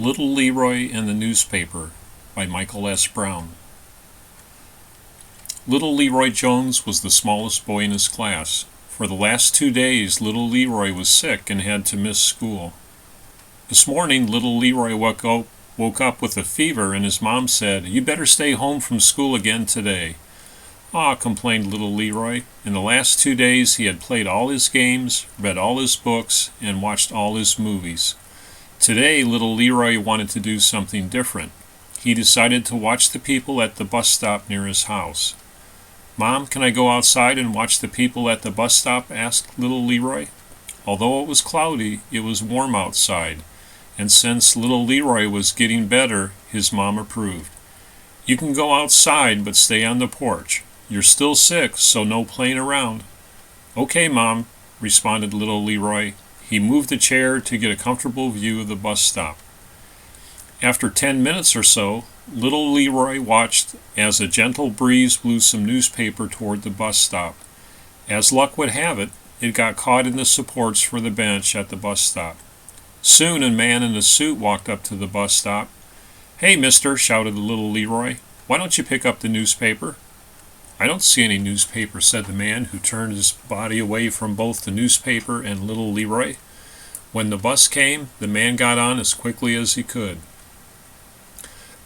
Little Leroy and the Newspaper by Michael S. Brown. Little Leroy Jones was the smallest boy in his class. For the last 2 days, little Leroy was sick and had to miss school. This morning, little Leroy woke up with a fever, and his mom said, "You better stay home from school again today." "Ah," complained little Leroy. In the last 2 days he had played all his games, read all his books, and watched all his movies. Today, little Leroy wanted to do something different. He decided to watch the people at the bus stop near his house. "Mom, can I go outside and watch the people at the bus stop?" asked little Leroy. Although it was cloudy, it was warm outside, and since little Leroy was getting better, his mom approved. "You can go outside, but stay on the porch. You're still sick, so no playing around." "Okay, Mom," responded little Leroy. He moved a chair to get a comfortable view of the bus stop. After 10 minutes or so, little Leroy watched as a gentle breeze blew some newspaper toward the bus stop. As luck would have it, it got caught in the supports for the bench at the bus stop. Soon a man in a suit walked up to the bus stop. "Hey, mister," shouted little Leroy, "why don't you pick up the newspaper?" "I don't see any newspaper," said the man, who turned his body away from both the newspaper and little Leroy. When the bus came, the man got on as quickly as he could.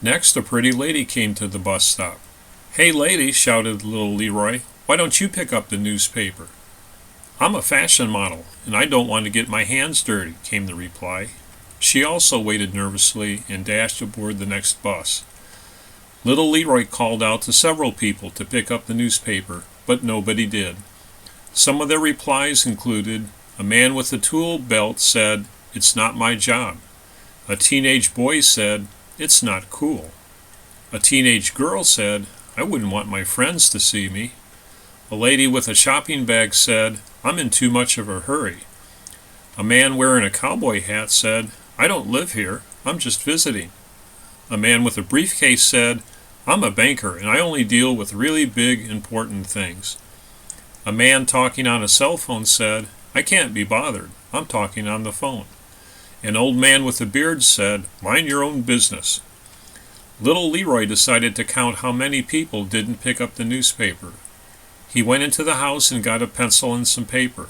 Next, a pretty lady came to the bus stop. "Hey, lady," shouted little Leroy, "why don't you pick up the newspaper?" "I'm a fashion model, and I don't want to get my hands dirty," came the reply. She also waited nervously and dashed aboard the next bus. Little Leroy called out to several people to pick up the newspaper, but nobody did. Some of their replies included, a man with a tool belt said, "It's not my job." A teenage boy said, "It's not cool." A teenage girl said, "I wouldn't want my friends to see me." A lady with a shopping bag said, "I'm in too much of a hurry." A man wearing a cowboy hat said, "I don't live here, I'm just visiting." A man with a briefcase said, "I'm a banker and I only deal with really big, important things." A man talking on a cell phone said, "I can't be bothered, I'm talking on the phone." An old man with a beard said, "Mind your own business." Little Leroy decided to count how many people didn't pick up the newspaper. He went into the house and got a pencil and some paper.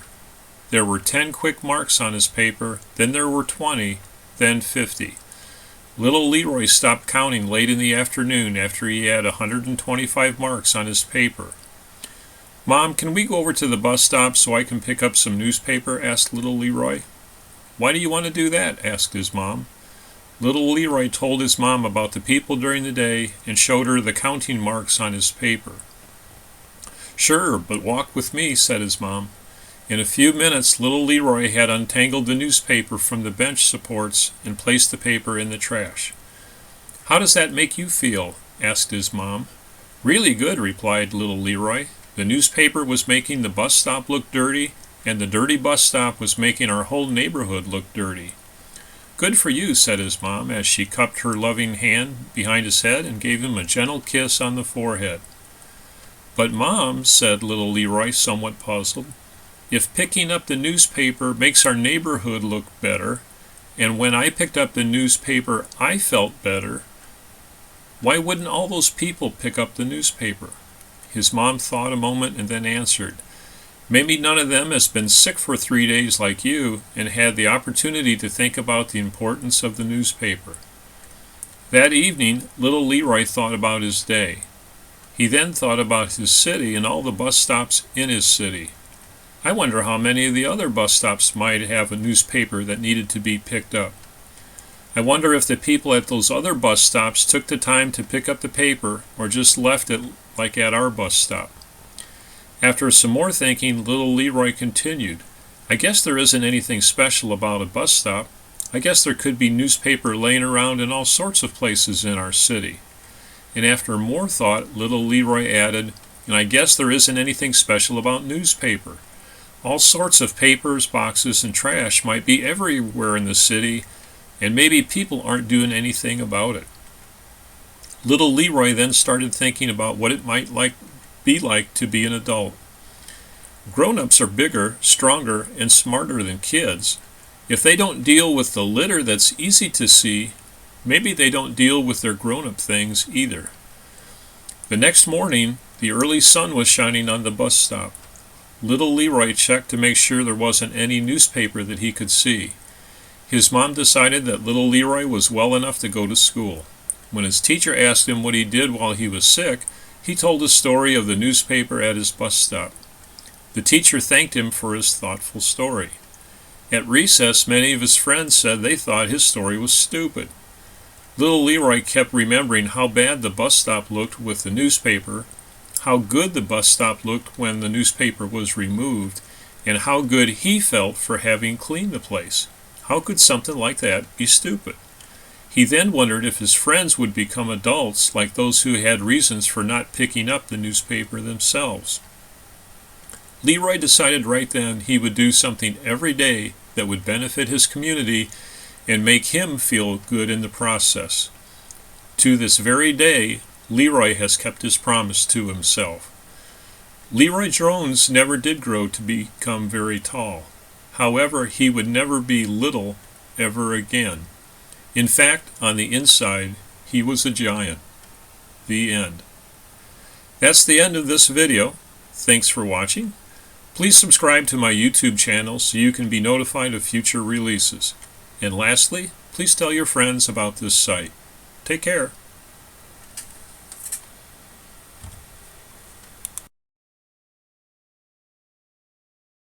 There were 10 quick marks on his paper, then there were 20, then 50. Little Leroy stopped counting late in the afternoon after he had 125 marks on his paper. "Mom, can we go over to the bus stop so I can pick up some newspaper?" asked little Leroy. "Why do you want to do that?" asked his mom. Little Leroy told his mom about the people during the day and showed her the counting marks on his paper. "Sure, but walk with me," said his mom. In a few minutes, little Leroy had untangled the newspaper from the bench supports and placed the paper in the trash. "How does that make you feel?" asked his mom. "Really good," replied little Leroy. The newspaper was making the bus stop look dirty, and the dirty bus stop was making our whole neighborhood look dirty. "Good for you," said his mom, as she cupped her loving hand behind his head and gave him a gentle kiss on the forehead. "But Mom," said little Leroy, somewhat puzzled, "if picking up the newspaper makes our neighborhood look better, and when I picked up the newspaper I felt better, why wouldn't all those people pick up the newspaper?" His mom thought a moment and then answered, "Maybe none of them has been sick for 3 days like you and had the opportunity to think about the importance of the newspaper." That evening, little Leroy thought about his day. He then thought about his city and all the bus stops in his city. "I wonder how many of the other bus stops might have a newspaper that needed to be picked up. I wonder if the people at those other bus stops took the time to pick up the paper or just left it like at our bus stop." After some more thinking, little Leroy continued, "I guess there isn't anything special about a bus stop. I guess there could be newspaper laying around in all sorts of places in our city." And after more thought, little Leroy added, "And I guess there isn't anything special about newspaper. All sorts of papers, boxes, and trash might be everywhere in the city, and maybe people aren't doing anything about it." Little Leroy then started thinking about what it might be like to be an adult. Grown-ups are bigger, stronger, and smarter than kids. If they don't deal with the litter that's easy to see, Maybe they don't deal with their grown-up things either. The next morning, the early sun was shining on the bus stop. Little Leroy checked to make sure there wasn't any newspaper that he could see. His mom decided that little Leroy was well enough to go to school. When his teacher asked him what he did while he was sick, he told the story of the newspaper at his bus stop. The teacher thanked him for his thoughtful story. At recess, many of his friends said they thought his story was stupid. Little Leroy kept remembering how bad the bus stop looked with the newspaper, how good the bus stop looked when the newspaper was removed, and how good he felt for having cleaned the place. How could something like that be stupid? He then wondered if his friends would become adults like those who had reasons for not picking up the newspaper themselves. Leroy decided right then he would do something every day that would benefit his community and make him feel good in the process. To this very day, Leroy has kept his promise to himself. Leroy Jones never did grow to become very tall. However, he would never be little ever again. In fact, on the inside, he was a giant. The end. That's the end of this video. Thanks for watching. Please subscribe to my YouTube channel so you can be notified of future releases. And lastly, please tell your friends about this site. Take care.